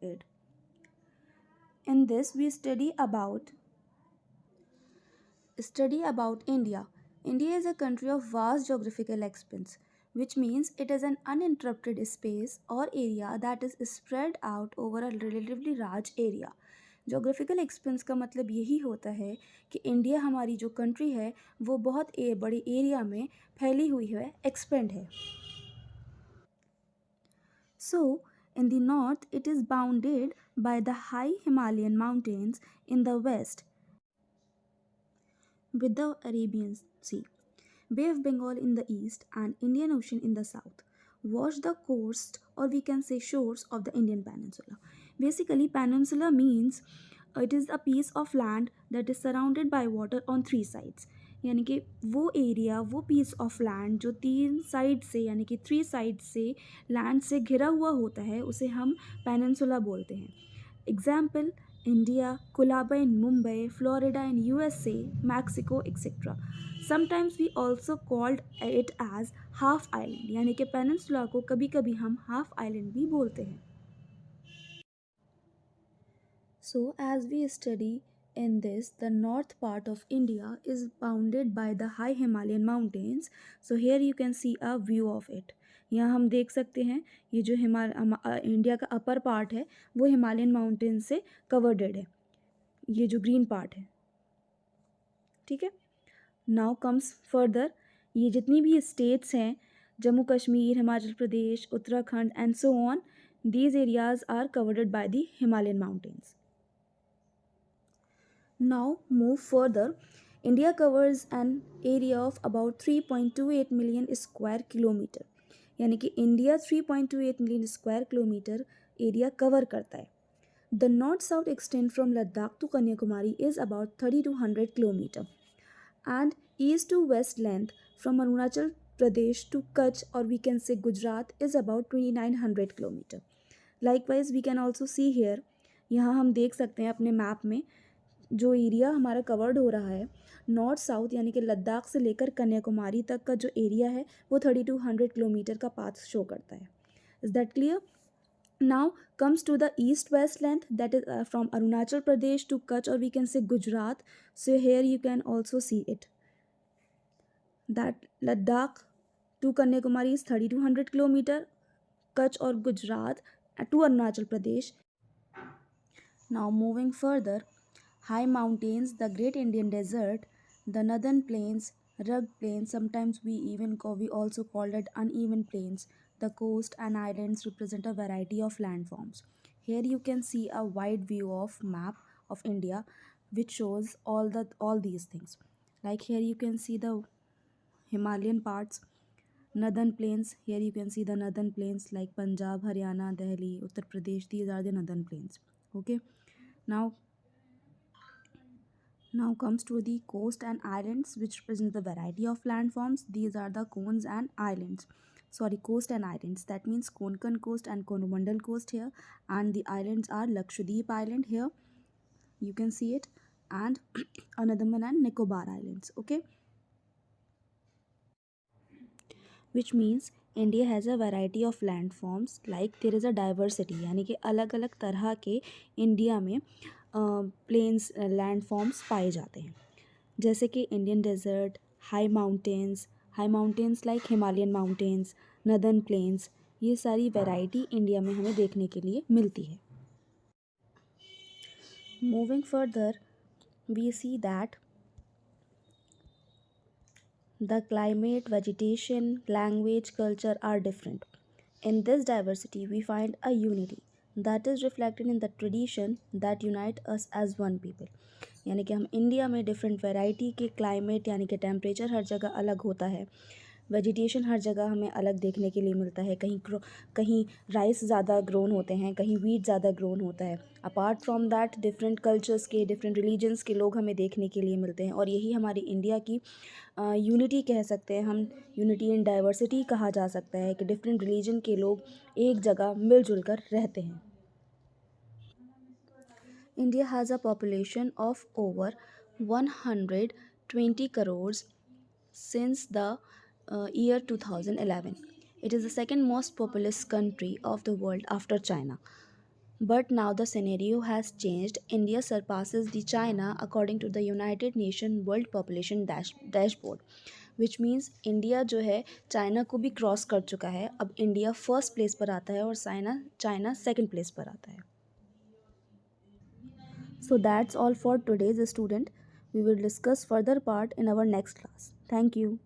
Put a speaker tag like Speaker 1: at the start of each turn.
Speaker 1: it. In this, we study about India. India is a country of vast geographical expanse, which means it is an uninterrupted space or area that is spread out over a relatively large area. Geographical expense का मतलब यही होता है कि India हमारी जो country है वो बहुत बड़े एरिया में फैली हुई है, एक्सपेंड है. So, in the north, it is bounded by the high Himalayan mountains in the west with the Arabian Sea, Bay of Bengal in the east, and Indian Ocean in the south. Wash the coast, or we can say shores, of the Indian Peninsula. Basically, peninsula means it is a piece of land that is surrounded by water on three sides. यानी कि वो area, वो piece of land जो तीन side से यानी कि three side से लैंड से घिरा हुआ होता है उसे हम पेनिनसुला बोलते हैं. Example: India, Colaba in Mumbai, Florida in USA, Mexico, etc. Sometimes we also called it as half island, यानी कि पेनिनसुला को कभी कभी हम हाफ आइलैंड भी बोलते हैं. So, as we study in this, the north part of India is bounded by the high Himalayan mountains. So, here you can see a view of it. यहाँ हम देख सकते हैं ये जो इंडिया का अपर पार्ट है वो हिमालयन माउंटेन से कवर्डेड है. ये जो ग्रीन पार्ट है, ठीक है. नाउ कम्स फर्दर, ये जितनी भी स्टेट्स हैं, Jammu Kashmir, Himachal Pradesh, Uttarakhand and so on, these areas are covered by the Himalayan mountains. Now move further. India covers an area of about 3.28 million square kilometer. यानी कि India 3.28 million square kilometre area cover करता है. The north-south extent from Ladakh to Kanyakumari is about 3200 km, and east to west length from Arunachal Pradesh to Kutch, or we can say Gujarat, is about 2900 km. Likewise, we can also see here, यहाँ हम देख सकते हैं अपने map में जो area हमारा covered हो रहा है नॉर्थ साउथ यानी कि लद्दाख से लेकर कन्याकुमारी तक का जो एरिया है वो 3200 किलोमीटर का पाथ शो करता है. Is that clear? Now comes to the east-west length, that is from Arunachal Pradesh to Kutch, or we can say Gujarat. So here you can also see it. That Ladakh to Kanyakumari is 3200 km, Kutch or Gujarat to Arunachal Pradesh. Now moving further, high mountains, the Great Indian Desert, the Northern Plains, rugged plains. Sometimes we also call it uneven plains. The coast and islands represent a variety of landforms. Here you can see a wide view of map of India, which shows all these things. Like here you can see the Himalayan parts, northern plains. Here you can see the northern plains like Punjab, Haryana, Delhi, Uttar Pradesh. These are the northern plains. Okay. Now comes to the coast and islands, which represent the variety of landforms. These are the cones and islands. Coast and islands. That means Konkan coast and Coromandel coast here. And the islands are Lakshadweep Island here. You can see it. And Andaman and Nicobar Islands. Okay. Which means India has a variety of landforms. Like there is a diversity. यानी कि अलग अलग तरह के India में planes landforms पाए जाते हैं. जैसे कि Indian desert, high mountains like Himalayan mountains, northern plains. ये सारी वैरायटी इंडिया में हमें देखने के लिए मिलती है. Moving further, we see that the climate, vegetation, language, culture are different. In this diversity, we find a unity that is reflected in the tradition that unite us as one people. यानी कि हम India में different variety के climate यानी कि temperature हर जगह अलग होता है. वेजिटेशन हर जगह हमें अलग देखने के लिए मिलता है. कहीं राइस ज़्यादा ग्रोन होते हैं, कहीं वीट ज़्यादा ग्रोन होता है. Apart from that different cultures के, डिफरेंट रिलीजन्स के लोग हमें देखने के लिए मिलते हैं. और यही हमारी इंडिया की यूनिटी कह सकते हैं हम. यूनिटी इन डाइवर्सिटी कहा जा सकता है कि डिफरेंट रिलीजन के लोग एक जगह मिलजुल कर रहते हैं. India has a population of over 120 crores since the year 2011. It is the second most populous country of the world after China. But now the scenario has changed. India surpasses the China according to the United Nations World Population Dashboard, which means India जो है China को भी cross कर चुका है. अब India first place पर आता है और चाइना चाइना सेकंड प्लेस पर आता है. So that's all for today's student. We will discuss further part in our next class. Thank you.